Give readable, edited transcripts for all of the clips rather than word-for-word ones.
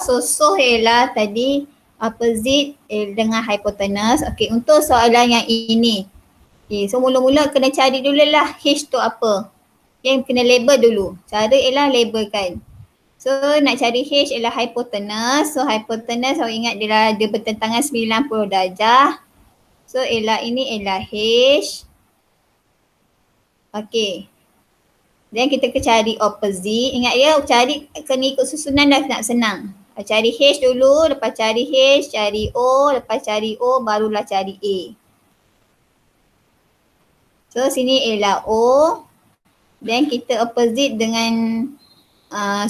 So ialah tadi opposite dengan hypotenuse. Okey, untuk soalan yang ini. Okay, so mula-mula kena cari dulu lah H tu apa. Yang kena label dulu. Cara ialah labelkan. So nak cari H ialah hypotenuse. So hypotenuse awak ingat dia bertentangan 90 darjah. So ialah ini ialah H. Okey. Dan kita kena cari opposite. Ingat ya, cari kena ikut susunan dah nak senang. Cari H dulu, lepas cari H, cari O, lepas cari O, barulah cari A. So sini ialah O. Dan kita opposite dengan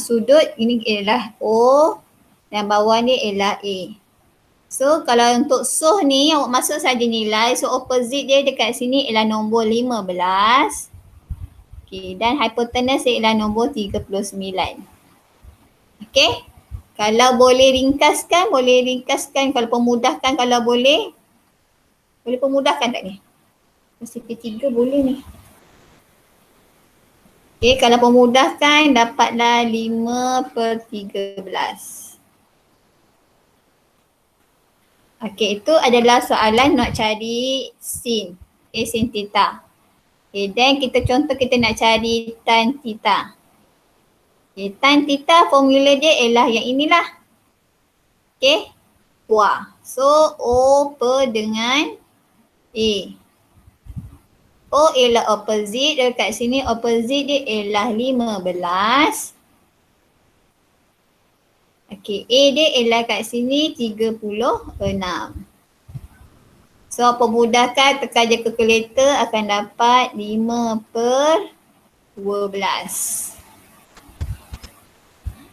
sudut, ini ialah O. Dan bawah ni ialah A. So kalau untuk SOH ni, awak masuk saja nilai. So opposite dia dekat sini ialah nombor 15. Okay, dan hypotenuse ialah nombor 39. Okay. Kalau boleh ringkaskan, kalau pemudahkan kalau boleh. Boleh pemudahkan tak ni? Mesti P3 boleh ni. Okay, kalau pemudahkan dapatlah 5/13. Okay, itu adalah soalan nak cari sin. Okay, sin theta. Okay, then kita contoh kita nak cari tan theta. Okay, tan theta formula dia ialah yang inilah. Okay, kuah. So, O per dengan A. O ialah opposite, dekat sini opposite dia ialah 15. Okay, A dia ialah kat sini 36. So, pemudahkan tekan je calculator akan dapat 5/12.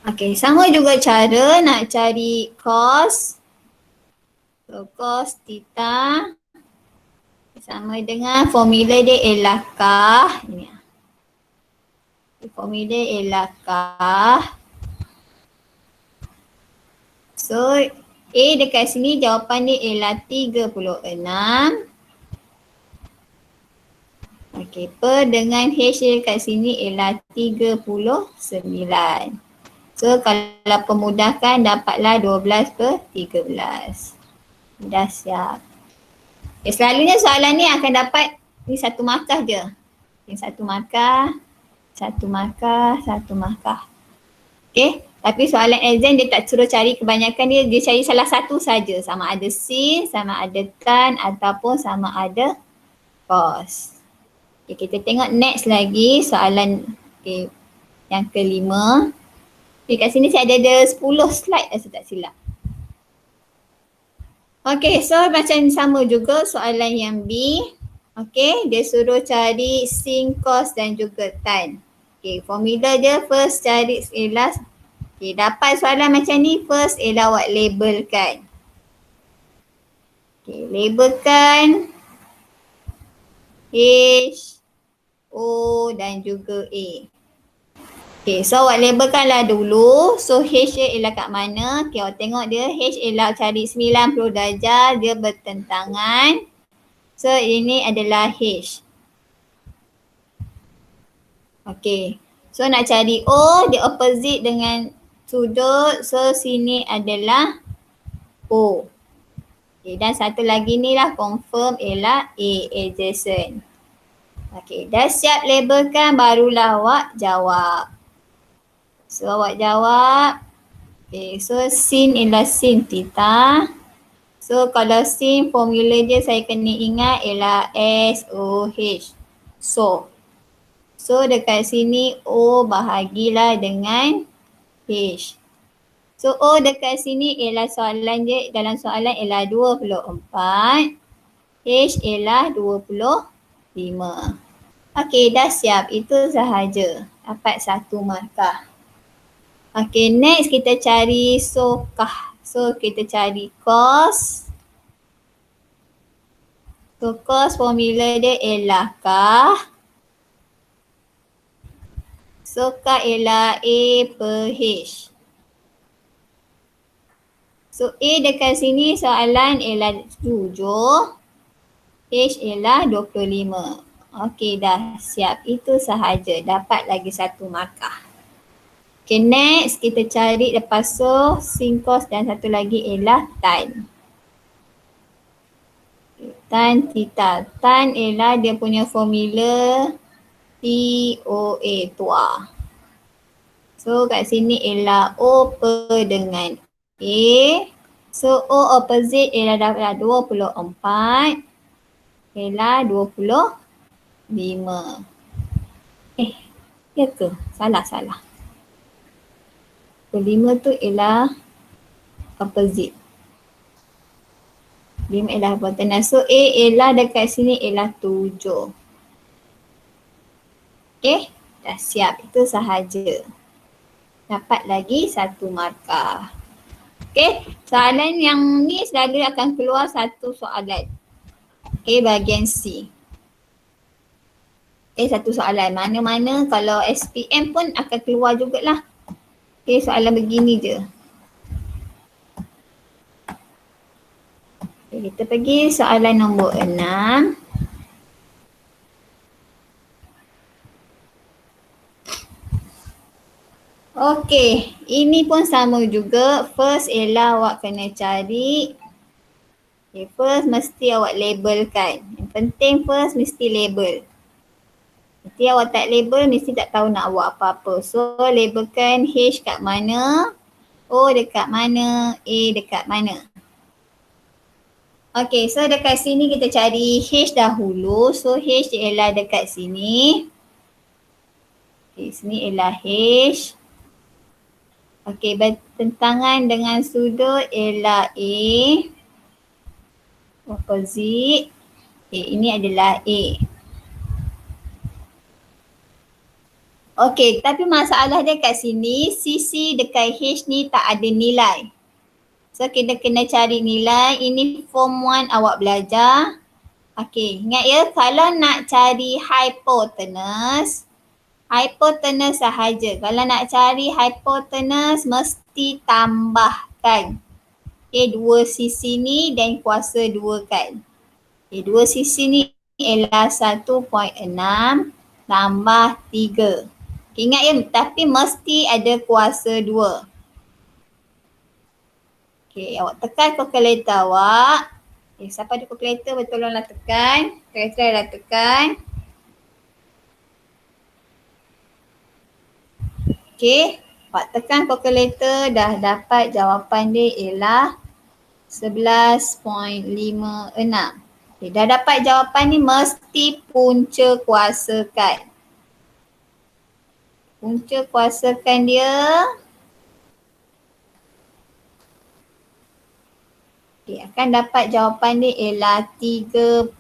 Okay, sama juga cara nak cari cos. So, cos theta sama dengan formula dia ialah K. Ini. Formula ialah K. So, A dekat sini jawapan dia ialah 36. Okey, per dengan H dekat sini ialah 39. So, kalau pemudahkan dapatlah 12/13. Dah siap. Okay, selalunya soalan ni akan dapat ni satu markah je. Okay, satu markah. Okay. Tapi soalan exam dia tak suruh cari kebanyakan dia cari salah satu saja. Sama ada sin, sama ada tan ataupun sama ada cos. Okay, kita tengok next lagi soalan yang kelima. Okay, kat sini saya ada 10 slide saya tak silap. Okay, so macam sama juga soalan yang B. Okay, dia suruh cari sin, cos dan juga tan. Okay, formula dia first cari ialah okay, dapat soalan macam ni, first ialah awak labelkan. Okay, labelkan H, O dan juga A. Okay, so awak labelkanlah dulu. So H dia ialah kat mana? Okay, awak tengok dia. H ialah cari 90 darjah, dia bertentangan. So ini adalah H. Okay, so nak cari O, dia opposite dengan sudut, so sini adalah O. Okay, dan satu lagi ni lah confirm ialah A, adjacent. Okay, dah siap labelkan barulah awak jawab. So awak jawab. Okay, so sin ialah sin theta. So kalau sin formula dia saya kena ingat ialah SOH. So dekat sini O bahagilah dengan H. So O dekat sini ialah soalan dia, dalam soalan ialah 24. H ialah 25. Okey, dah siap. Itu sahaja. Dapat satu markah. Okey, next kita cari sokah. So kita cari cos. So cos formula dia ialah K. So K ialah A per H. So A dekat sini soalan ialah 7. H ialah 25. Okey, dah siap. Itu sahaja. Dapat lagi satu markah. Okay, next kita cari lepas tu sin cos dan satu lagi ialah tan. Tan theta. Tan ialah dia punya formula TOA, tua. So kat sini ialah O per dengan A. So O opposite ialah dapat 24 ialah 25. Ya ke? Salah. 25 tu ialah opposite. 5 ialah hypotenuse. So A ialah dekat sini ialah 7. Okay, dah siap. Itu sahaja. Dapat lagi satu markah. Okay, soalan yang ni selalu akan keluar satu soalan. Okay, bahagian C. Okay, satu soalan. Mana-mana kalau SPM pun akan keluar jugalah. Okay, soalan begini je. Okay, kita pergi soalan nombor 6. Okay, ini pun sama juga. First ialah awak kena cari. Okay, first mesti awak labelkan. Yang penting first mesti label. Nanti awak tak label mesti tak tahu nak buat apa-apa. So labelkan H kat mana, O dekat mana, A dekat mana. Okay, so dekat sini kita cari H dahulu. So H ialah dekat sini. Okay, sini ialah H. Okay, bertentangan dengan sudut ialah A. Opposite. Okay, ini adalah A. Okay, tapi masalah dia kat sini, sisi dekat H ni tak ada nilai. So, kita kena cari nilai. Ini form 1 awak belajar. Okay, ingat ya, kalau nak cari hypotenuse sahaja. Kalau nak cari hypotenuse, mesti tambahkan. Okay, dua sisi ni dan kuasa 2 kan. Okay, dua sisi ni ialah 1.6 tambah 3. Okay, ingat ya, tapi mesti ada kuasa 2. Okay, awak tekan kalkulator awak. Okay, siapa ada kalkulator, tolonglah tekan. Kalkulator dah tekan. Okay, awak tekan kalkulator, dah dapat jawapan dia ialah 11.56. Okay, dah dapat jawapan ni mesti punca kuasakan. Punca kuasakan dia. Okay, akan dapat jawapan dia ialah 3.4.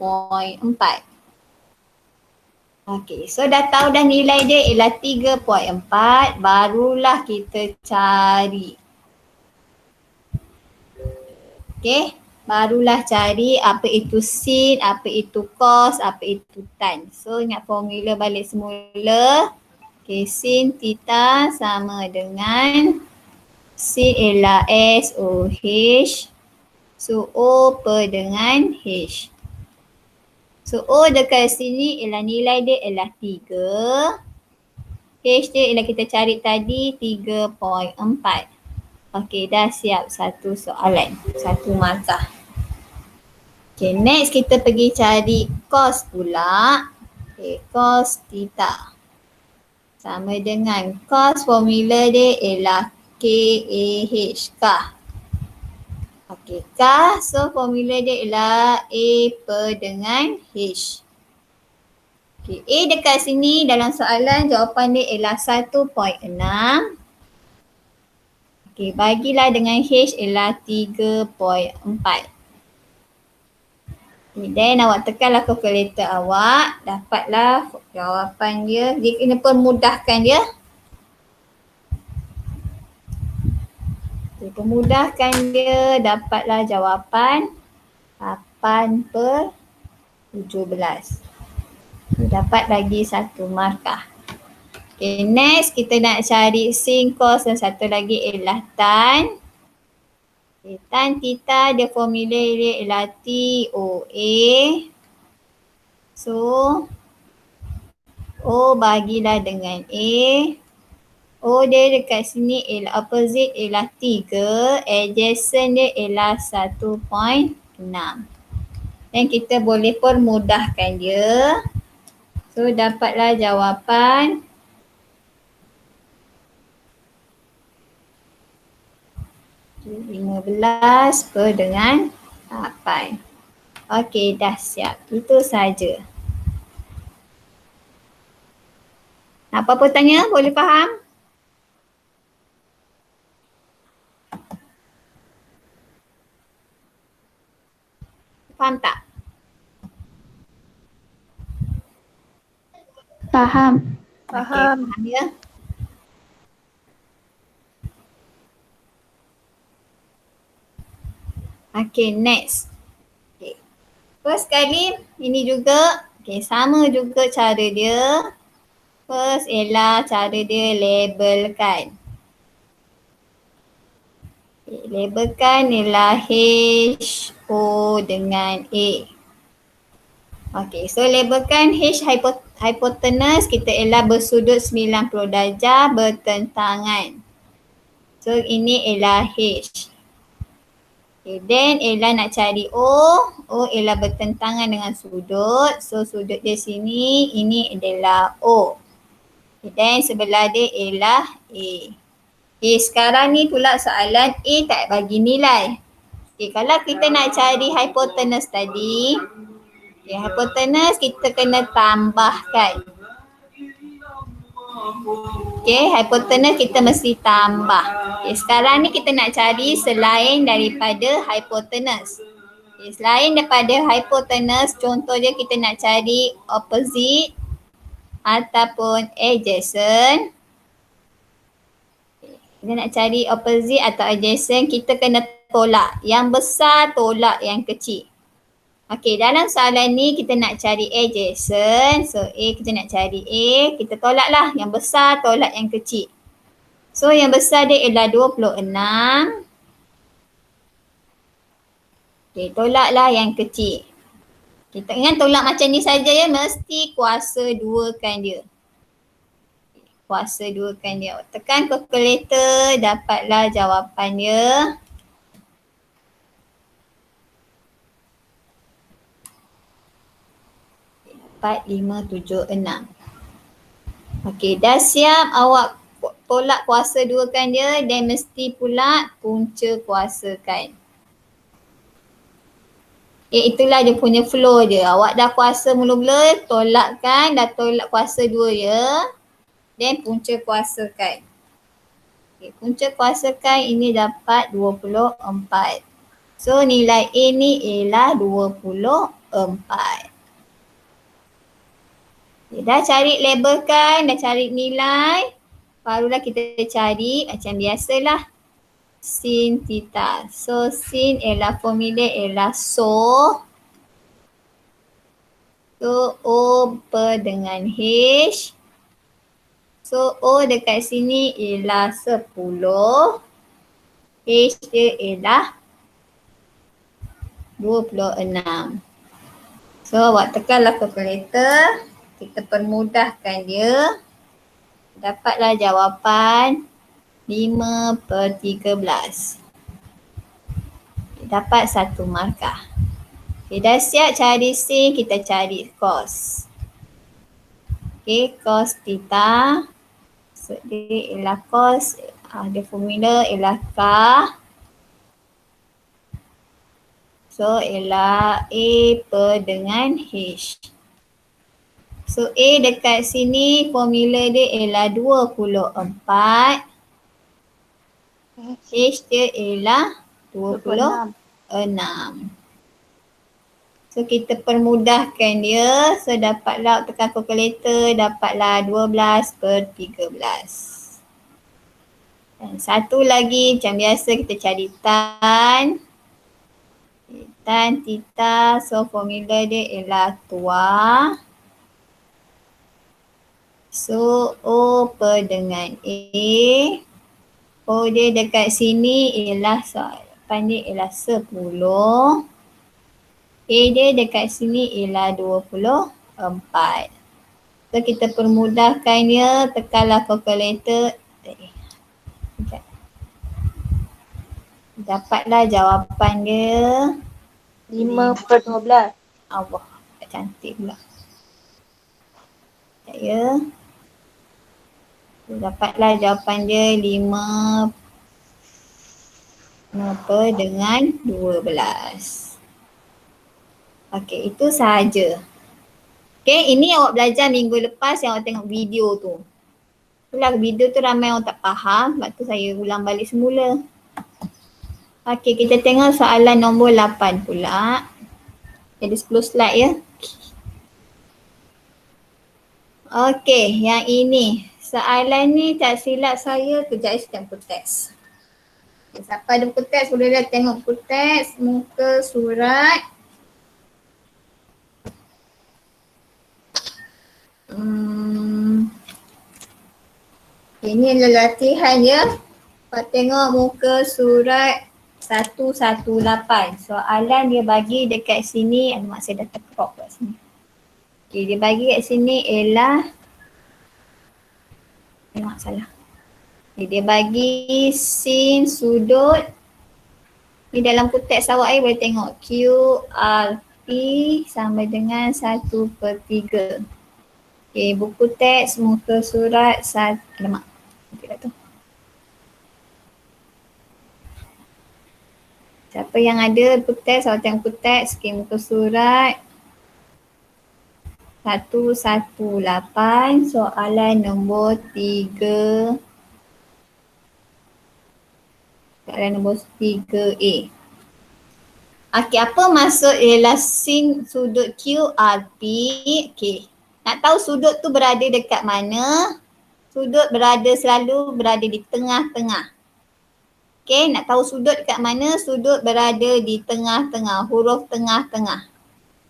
Okay, so dah tahu dah nilai dia ialah 3.4, barulah kita cari. Okay, barulah cari apa itu sin, apa itu cos, apa itu tan. So ingat formula balik semula. Okay, sin theta sama dengan sin ialah SOH. So O per dengan H. So O dekat sini ialah nilai dia ialah 3. H dia ialah kita cari tadi 3.4. Okey, dah siap satu soalan, satu markah. Okay, next kita pergi cari cos pula. Okay, cos theta. Sama dengan cos formula dia ialah KAH, kah. Okay, kah, so formula dia ialah A per dengan H. Okay, A dekat sini dalam soalan jawapan dia ialah 1.6. Okay, bagilah dengan H ialah 3.4. Okay, then awak tekanlah kalkulator awak, dapatlah jawapan dia. Dia kena permudahkan dia. Okay, permudahkan dia, dapatlah jawapan 8/17. Dapat lagi satu markah. Okay, next kita nak cari sin, cos dan satu lagi ialah tan. Okay, tan theta dia formula dia ialah TOA. So O bagilah dengan A. O O dia dekat sini ialah opposite ialah 3, adjacent dia ialah 1.6. Dan kita boleh permudahkan dia. So dapatlah jawapan 15 per dengan 8. Okey, dah siap. Itu saja. Apa-apa tanya? Boleh faham? Faham tak? Faham. Okey, faham ya? Okey, next. Okay. First kali ini juga, okay, sama juga cara dia. First ialah cara dia labelkan. Okay, labelkan ialah H, O dengan A. Okay, so labelkan H hypotenuse kita ialah bersudut 90 darjah bertentangan. So ini ialah H. Okay, then ialah nak cari O. O ialah bertentangan dengan sudut. So sudut dia sini, ini adalah O. Okay, then sebelah dia ialah A. Okay, sekarang ni pula soalan A tak bagi nilai. Okay, kalau kita nak cari hypotenuse tadi, okay, hypotenuse kita kena tambahkan. Okay, hypotenuse kita mesti tambah. Okay, sekarang ni kita nak cari selain daripada hypotenuse. Okay, selain daripada hypotenuse, contoh je kita nak cari opposite ataupun adjacent. Okay, kita nak cari opposite atau adjacent, kita kena tolak. Yang besar tolak yang kecil. Okey, dalam soalan ni kita nak cari adjacent. So A kita nak cari A, kita tolaklah yang besar tolak yang kecil. So yang besar dia ialah 26. Okey, tolaklah yang kecil. Kita ingat tolak macam ni saja ya, mesti kuasa 2 kan dia. Kuasa 2 kan dia. Tekan calculator, dapatlah jawapan dia. Dapat 576. Okey, dah siap awak tolak kuasa 2 kan dia, dan mesti pula punca kuasakan. Itulah dia punya flow dia. Awak dah kuasa mula-mula, tolakkan, dah tolak kuasa 2 ya. Dan punca kuasakan. Okay, punca kuasakan ini dapat 24. So nilai A ni ialah 24. Okay, dah cari labelkan, dah cari nilai. Barulah kita cari macam biasalah. Sin theta. So sin ialah formula ialah So O per dengan H. So O dekat sini ialah 10. H dia ialah 26. So awak tekanlah calculator. Kita permudahkan dia. Dapatlah jawapan 5 per 13. Dapat 1 markah. Okay, dah siap cari sin, kita cari cos. Okay, cos theta. So dia ialah cos, dia formula ialah K. So ialah A per dengan H. So A dekat sini formula dia ialah 24. H dia ialah 26. So kita permudahkan dia. So dapatlah tekan calculator, dapatlah 12 per 13. Dan satu lagi macam biasa kita cari tan. Tan theta, so formula dia ialah tua. So O per dengan A. O dia dekat sini ialah panjang ialah 10. A dia dekat sini ialah 24. So kita permudahkan dia, tekanlah calculator, Sekejap. Dapatlah jawapan dia 5/12. Allah, tak cantik pula. Sekejap ya. Dapatlah jawapan dia 5 dengan 12. Okey, itu sahaja. Okey, ini awak belajar minggu lepas yang awak tengok video tu. Itulah video tu ramai orang tak faham, sebab tu saya ulang balik semula. Okey, kita tengok soalan nombor 8 pula. Ada 10 slide ya. Okey, yang ini. Soalan ni tak silap saya, kejap saya tengok teks. Okay, siapa ada buku teks boleh lihat tengok buku teks, muka surat. Ini adalah latihan ya. Kau tengok muka surat 118. Soalan dia bagi dekat sini, mak saya dah terkrop kat sini. Okay, dia bagi kat sini ialah mak salah. Okay, dia bagi sin sudut. Ni dalam teks awak boleh tengok QRP sama dengan 1/3. Okay, buku teks muka surat mak. Tidak tu. Siapa yang ada buku teks, awak tengok buku teks, okay, muka surat 118, soalan nombor 3. Soalan nombor 3A. Okey, apa maksud ialah sin sudut QRP? Okey, nak tahu sudut tu berada dekat mana? Sudut selalu berada di tengah-tengah. Okey, nak tahu sudut dekat mana? Sudut berada di tengah-tengah, huruf tengah-tengah.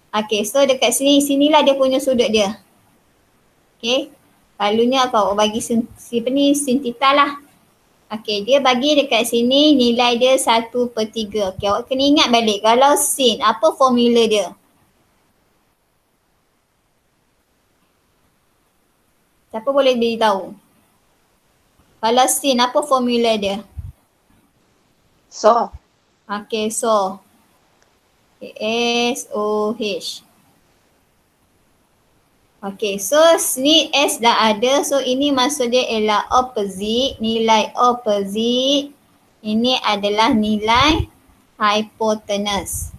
Okey, so dekat sinilah dia punya sudut dia. Okey, lalunya kau bagi sin theta lah. Okey, dia bagi dekat sini nilai dia 1/3. Okey, awak kena ingat balik kalau sin, apa formula dia? Siapa boleh beritahu? Kalau sin, apa formula dia? So. Okey, so. SOH. Okey, so ni S dah ada. So ini maksud dia ialah opposite. Nilai opposite. Ini adalah nilai hypotenuse.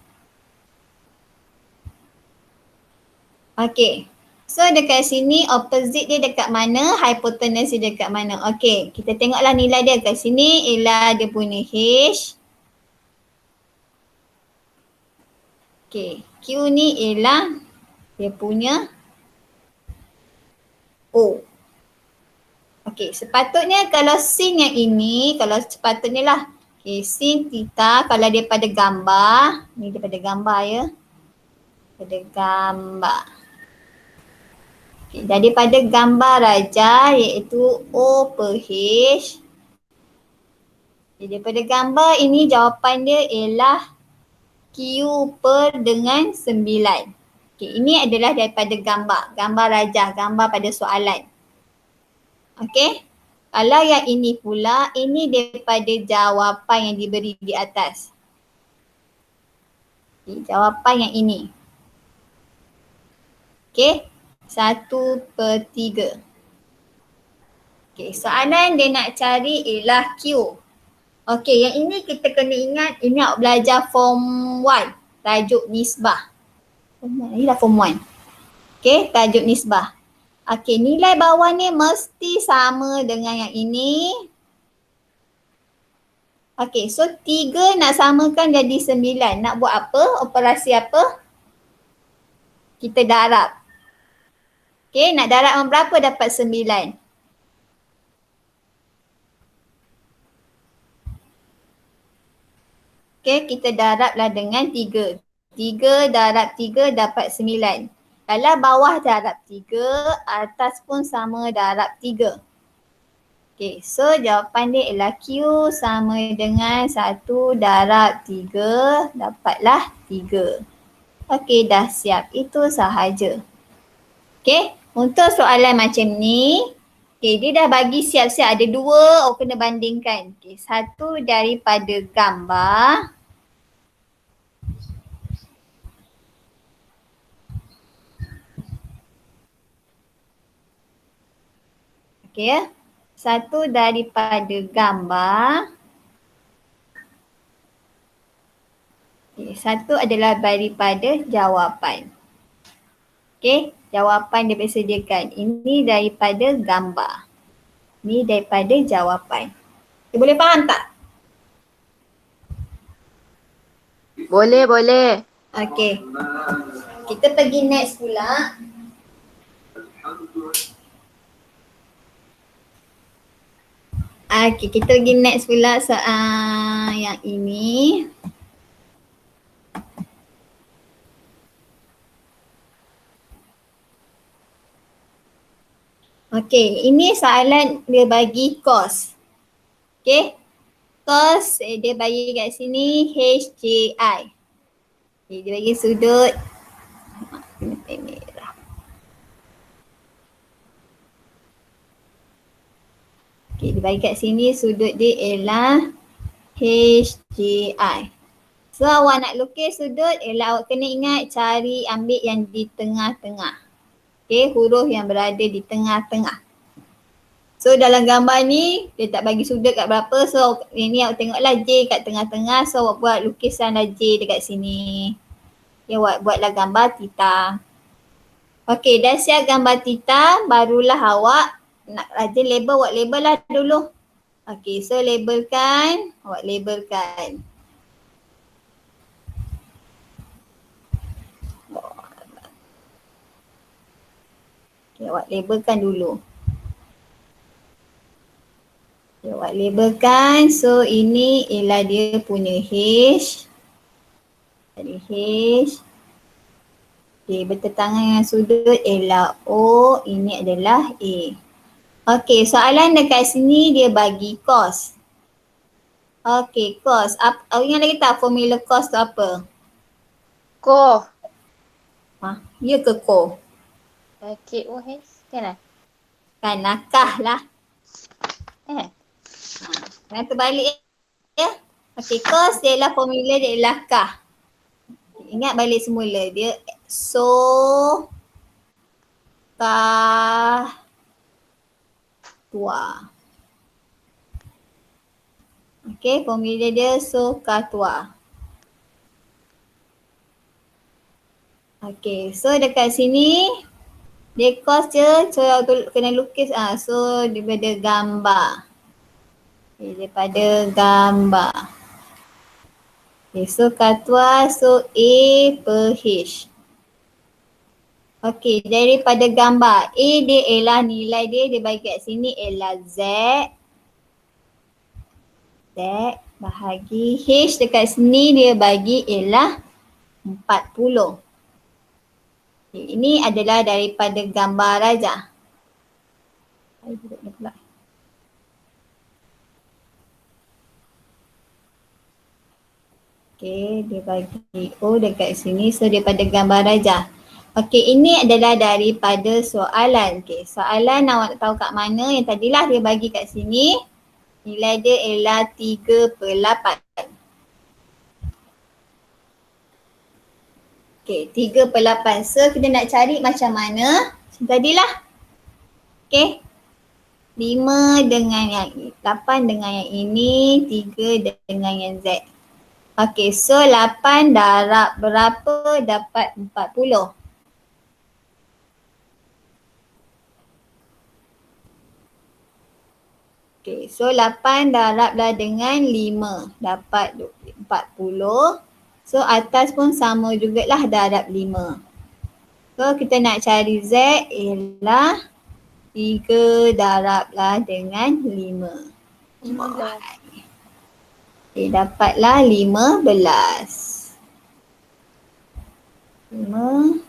Okey. So dekat sini opposite dia dekat mana? Hypotenuse dia dekat mana? Okey, kita tengoklah nilai dia kat sini ialah dia punya H. Okey, Q ni ialah dia punya O. Okey, sepatutnya kalau sin yang ini, kalau sepatutnya lah. Okey, sin theta kalau dia pada gambar, ni dia pada gambar ya. Pada gambar. Okey, jadi pada gambar raja iaitu O per H. Jadi daripada gambar ini jawapan dia ialah Q per dengan 9. Okey, ini adalah daripada gambar. Gambar rajah, gambar pada soalan. Okey. Kalau yang ini pula, ini daripada jawapan yang diberi di atas. Okay, jawapan yang ini. Okey. 1/3. Okey, soalan dia nak cari ialah Q. Okey, yang ini kita kena ingat, ini awak belajar form 1, tajuk nisbah. Ini dah form 1. Okey, tajuk nisbah. Okey, nilai bawah ni mesti sama dengan yang ini. Okey, so 3 nak samakan jadi 9. Nak buat apa? Operasi apa? Kita darab. Okey, nak darab dengan berapa dapat 9? Okey, kita darablah dengan 3. 3 darab 3 dapat 9. Kalau bawah darab 3, atas pun sama darab 3. Okey, so jawapan dia ialah Q sama dengan 1 darab 3, dapatlah 3. Okey, dah siap. Itu sahaja. Okey, untuk soalan macam ni, Okay, dia dah bagi siap-siap ada dua, kena bandingkan. Okay, satu daripada gambar. Okay ya. Satu daripada gambar. Okay, satu adalah daripada jawapan. Okay, jawapan dia disediakan. Ini daripada gambar. Ni daripada jawapan. Boleh faham tak? Boleh, boleh. Okey. Kita pergi next pula. Okey, kita pergi next pula soal yang ini. Okey, ini soalan dia bagi kos. Okey. Kos dia bagi kat sini HJI. Okay, dia bagi sudut. Kena pen merah. Okay, dia bagi kat sini sudut dia ialah HJI. So awak nak lukis sudut ialah awak kena ingat cari ambil yang di tengah-tengah. Okay, huruf yang berada di tengah-tengah. So dalam gambar ni dia tak bagi sudut kat berapa, so ini awak tengoklah J kat tengah-tengah, so awak buat lukisanlah J dekat sini. Ya, awak buatlah gambar tita. Okey, dah siap gambar tita, barulah awak nak rajin label, awak label lah dulu. Okey, so labelkan, awak labelkan. Okay, awak labelkan dulu. Okay, awak labelkan. So ini ialah dia punya H. Jadi H. Okay, bertentangan dengan sudut ialah O. Ini adalah A. Okay, soalan dekat sini dia bagi cos. Okay, cos. Ingat lagi tak formula cos tu apa? Ko. Ya ke ko? KOH kan lah? Kan nakah lah. Kena terbalik ya. Okey, cos dia ialah formula dia ialah kah. Ingat balik semula dia so kah tua. Okey, formula dia so kah tua. Okey, so dekat sini dia cos je, so kena lukis so daripada gambar. Okay, daripada gambar. Okay, so katua, so A per H. Okay, daripada gambar. A dia ialah nilai dia bagi kat sini ialah Z. Z bahagi H dekat sini dia bagi ialah 40. Okay, ini adalah daripada gambar raja. Okay, dia bagi O dekat sini. So, daripada gambar raja. Okay, ini adalah daripada soalan. Okay, soalan awak nak tahu kat mana. Yang tadilah dia bagi kat sini. Nilai dia ialah 3/8. Okay, 3/8. So, kita nak cari macam mana. Tadilah. Okay. 5 dengan yang 8 dengan yang ini, 3 dengan yang Z. Okay, so 8 darab berapa dapat 40? Okay, so 8 darablah dengan 5 dapat 40. So atas pun sama jugalah darab 5. So kita nak cari Z ialah 3 darablah dengan 5. Okay, dapatlah 15. 5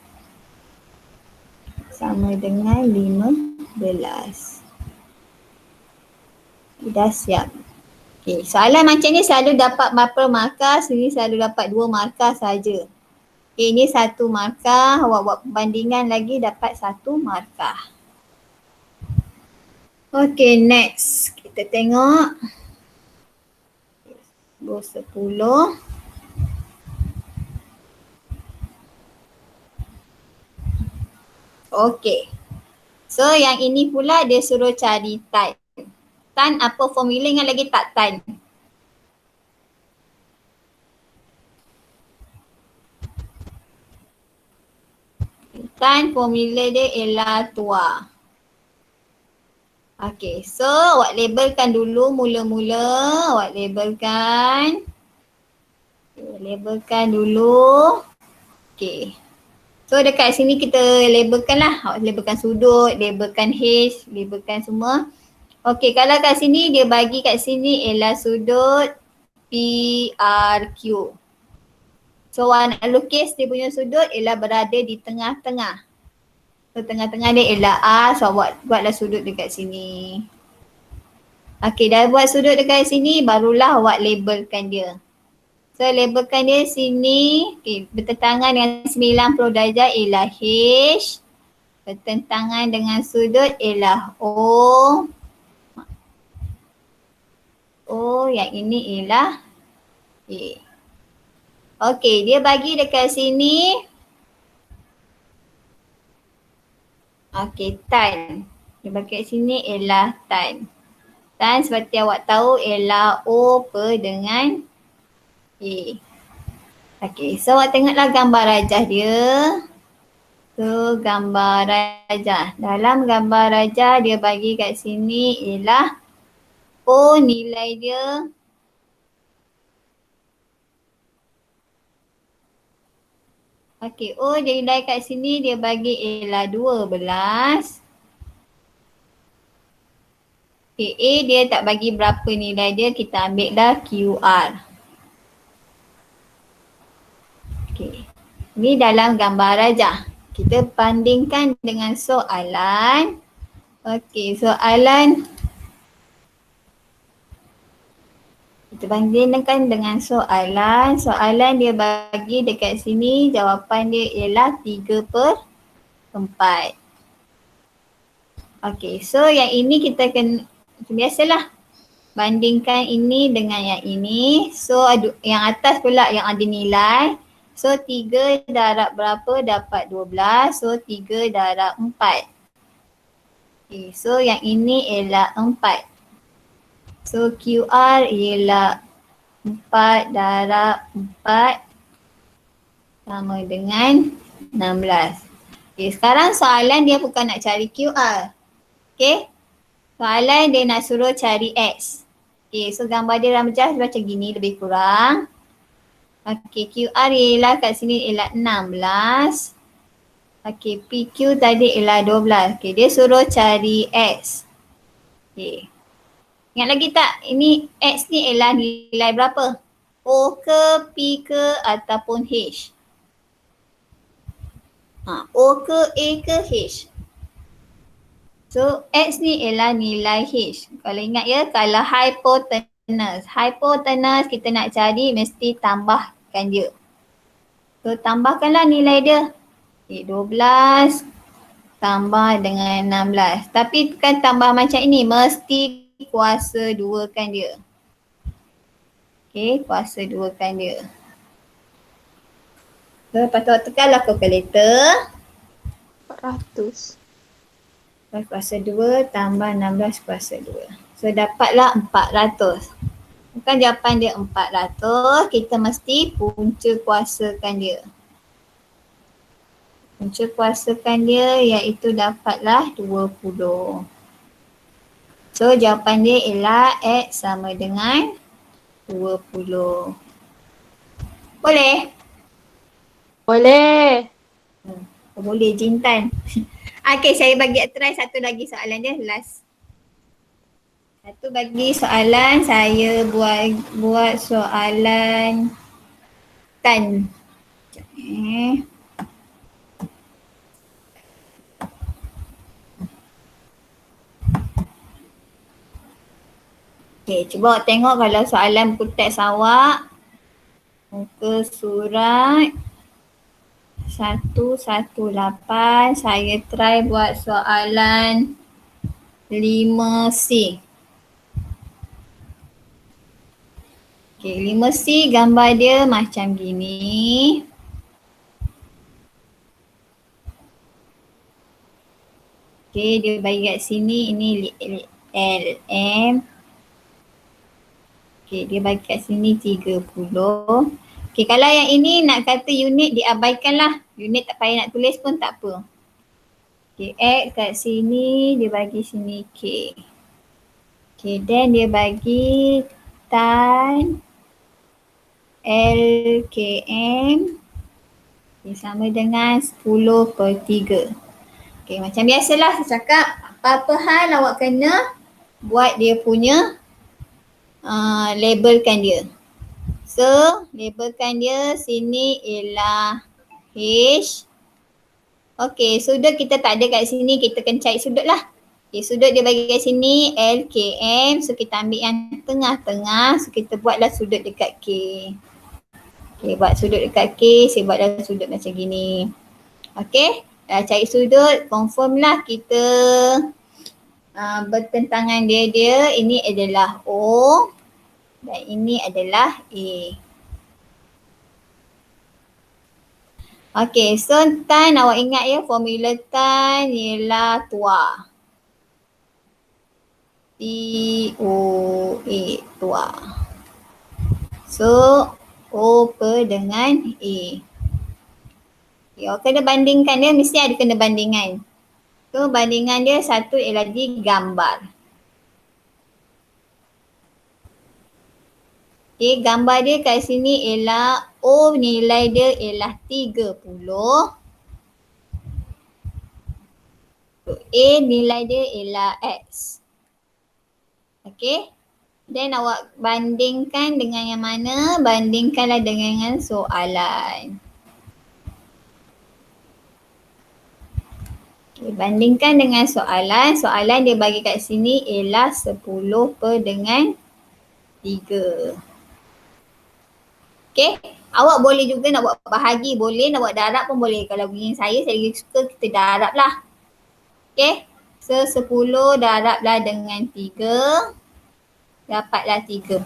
sama dengan 15. Dah siap. Okay, soalan macam ni selalu dapat berapa markah, sini selalu dapat 2 markah saja. Okay, ini 1 markah, awak buat perbandingan lagi dapat 1 markah. Okay, next. Kita tengok. 10. Okay. So yang ini pula dia suruh cari tan. Tan apa formula yang lagi tak tan? Tan formula dia ialah tua. Okay, so awak labelkan dulu mula-mula. Awak labelkan. Okay, labelkan dulu. Okay. So dekat sini kita labelkan lah. Awak labelkan sudut, labelkan H, labelkan semua. Okay, kalau kat sini dia bagi kat sini ialah sudut PRQ. So awak nak lukis dia punya sudut ialah berada di tengah-tengah. So tengah-tengah dia ialah A, so buatlah sudut dekat sini. Okay, dah buat sudut dekat sini barulah awak labelkan dia. So labelkan dia sini, okay, bertentangan dengan 90 darjah ialah H. Bertentangan dengan sudut ialah O. O yang ini ialah A. Okay, dia bagi dekat sini. Okay, tan. Dia bagi kat sini ialah tan. Tan seperti awak tahu ialah O per dengan A. Okay, so awak tengoklah gambar rajah dia. So gambar rajah. Dalam gambar rajah dia bagi kat sini ialah O nilai dia okey, O dia nilai kat sini dia bagi ialah 12. Okay, A dia tak bagi berapa nilai dia, kita ambil dah QR. Okay, ni dalam gambar rajah. Kita bandingkan dengan soalan. Okay, soalan. Kita bandingkan dengan soalan. Soalan dia bagi dekat sini jawapan dia ialah 3/4. Okay, so yang ini kita kena biasalah bandingkan ini dengan yang ini. So yang atas pula yang ada nilai. So 3 darab berapa dapat 12. So 3 darab 4. Okay, so yang ini ialah 4. So QR ialah 4 darab 4 sama dengan 16. Okay, sekarang soalan dia bukan nak cari QR. Okay. Soalan dia nak suruh cari X. Okay, so gambar dia ramjah macam gini lebih kurang. Okay, QR ialah kat sini ialah 16. Okay, PQ tadi ialah 12. Okay, dia suruh cari X. Okay. Ingat lagi tak? Ini X ni ialah nilai berapa? O ke, P ke ataupun H? O ke, A ke, H? So X ni ialah nilai H. Kalau ingat ya, kalau hypotenuse. Hypotenuse kita nak cari mesti tambahkan dia. So tambahkanlah nilai dia. Okay, 12 tambah dengan 16. Tapi bukan tambah macam ini. Mesti kuasa 2 kan dia. Okay, kuasa 2 kan dia. So lepas tu tekanlah kalkulator. 400. Kuasa 2 tambah 16 kuasa 2. So dapatlah 400. Bukan jawapan dia 400, kita mesti punca kuasakan dia. Punca kuasakan dia iaitu dapatlah 20. So jawapan dia ialah X sama dengan 20. Boleh? Boleh. Boleh Jintan. Okay, saya bagi try satu lagi soalan dia last. Satu bagi soalan saya buat soalan tan. Okay, cuba awak tengok kalau soalan buku teks awak. Muka surat 118. Saya try buat soalan 5C. Okay, 5C gambar dia macam gini. Okay, dia bagi kat sini ini LM. Okay, dia bagi kat sini 30. Okay, kalau yang ini nak kata unit diabaikan lah. Unit tak payah nak tulis pun tak apa. Okay, X kat sini, dia bagi sini K. Okay, then dia bagi tan LKM. Okay, sama dengan 10/3. Okay, macam biasalah saya cakap, apa-apa hal awak kena buat dia punya labelkan dia. So, labelkan dia sini ialah H. Okay, sudut kita tak ada kat sini, kita kena cari sudut lah. Okay, sudut dia bagi kat sini LKM. So, kita ambil yang tengah-tengah. So, kita buatlah sudut dekat K. Okay, buat sudut dekat K. Saya buatlah sudut macam gini. Okay, dah cari sudut. Confirm lah kita bertentangan dia. Ini adalah O. Dan ini adalah A. Okay, so tan awak ingat ya, formula tan ialah tua. T-O-A, tua. So, O per dengan A. Okay, awak kena bandingkan dia, mesti ada kena bandingan. So, bandingan dia satu ialah di gambar. Okay, gambar dia kat sini ialah O nilai dia ialah 30. So, A nilai dia ialah X. Okay. Then awak bandingkan dengan yang mana? Bandingkanlah dengan soalan. Okay, bandingkan dengan soalan. Soalan dia bagi kat sini ialah 10 per dengan 3. Okay. Awak boleh juga nak buat bahagi. Boleh nak buat darab pun boleh. Kalau begini saya lagi suka kita darab lah. Okay. So 10 darablah dengan 3. Dapatlah 30.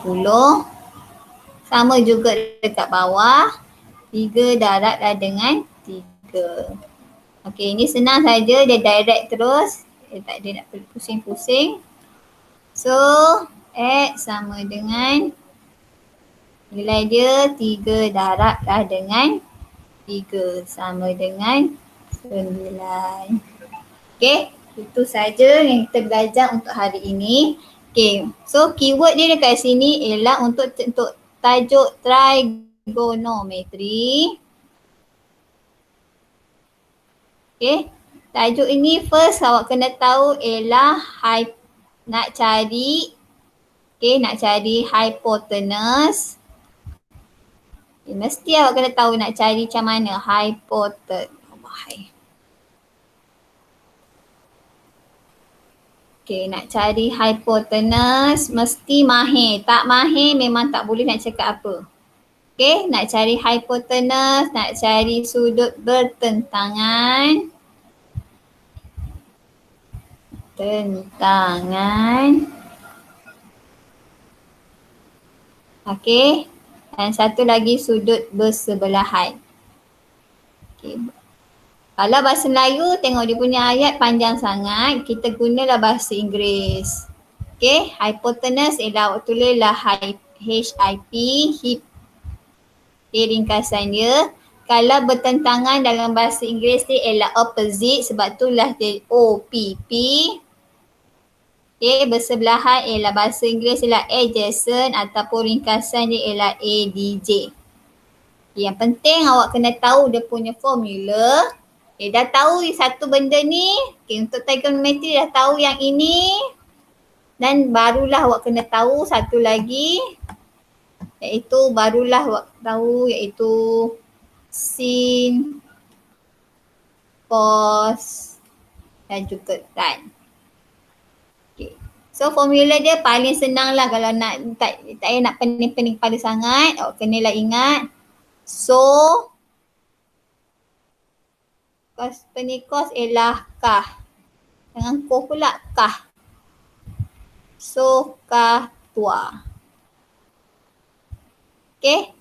Sama juga dekat bawah. 3 darablah dengan 3. Okey, ini senang saja. Dia direct terus. Dia tak ada nak pusing-pusing. So, X sama dengan nilai dia 3 darablah dengan 3. Sama dengan 9. Okey, itu saja yang kita belajar untuk hari ini. Okay, so keyword dia dekat sini ialah untuk tajuk trigonometry. Okay, tajuk ini first awak kena tahu ialah nak cari hypotenuse. Okay, mesti awak kena tahu nak cari macam mana hypotenuse. Okay, nak cari hypotenuse mesti mahir. Tak mahir memang tak boleh nak cakap apa. Okay, nak cari hypotenuse, nak cari sudut bertentangan. Okay, dan satu lagi sudut bersebelahan. Okay. Kalau bahasa Melayu, tengok dia punya ayat panjang sangat, kita gunalah bahasa Inggeris. Okay, hypotenuse ialah awak tulislah HIP, hip. Okay, ringkasan dia. Kalau bertentangan dalam bahasa Inggeris dia ialah opposite, sebab itulah dia OPP. Okay, bersebelahan ialah bahasa Inggeris ialah adjacent ataupun ringkasan dia ialah ADJ. Yang penting awak kena tahu dia punya formula. Okay, dah tahu satu benda ni, okay, untuk trigonometry dah tahu yang ini. Dan barulah awak kena tahu satu lagi, iaitu barulah awak tahu iaitu sin, cos dan juga tan. Okay. So formula dia paling senang lah kalau nak tak payah nak pening-pening pada sangat. Awak kenalah ingat. So cos ialah kah. Jangan ko pula kah. Sokah tua. Okay.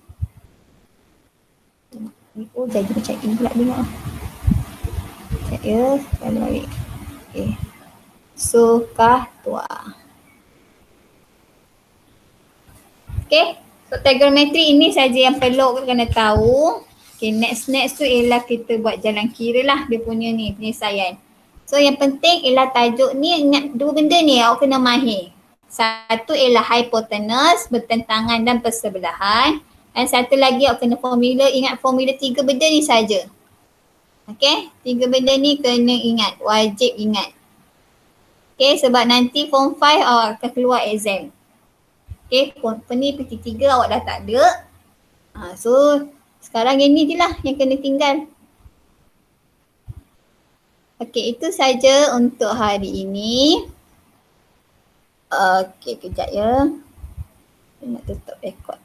Oh, jadi macam ini pula tengok. Sekejap ya, saya balik. Okay. Sokah tua. Okay. So trigonometri ini saja yang perlu kita kena tahu. Okay, next tu ialah kita buat jalan kira lah dia punya ni, penyelesaian. So yang penting ialah tajuk ni, ingat dua benda ni awak kena mahir. Satu ialah hipotenus, bertentangan dan persebelahan. Dan satu lagi awak kena formula, ingat formula 3 benda ni saja. Okay, 3 benda ni kena ingat, wajib ingat. Okay, sebab nanti form 5 awak akan keluar exam. Okay, ni PT3 awak dah tak ada. So sekarang yang ni je lah yang kena tinggal. Okay, itu saja untuk hari ini. Okay, kejap ya. Saya nak tutup rekod.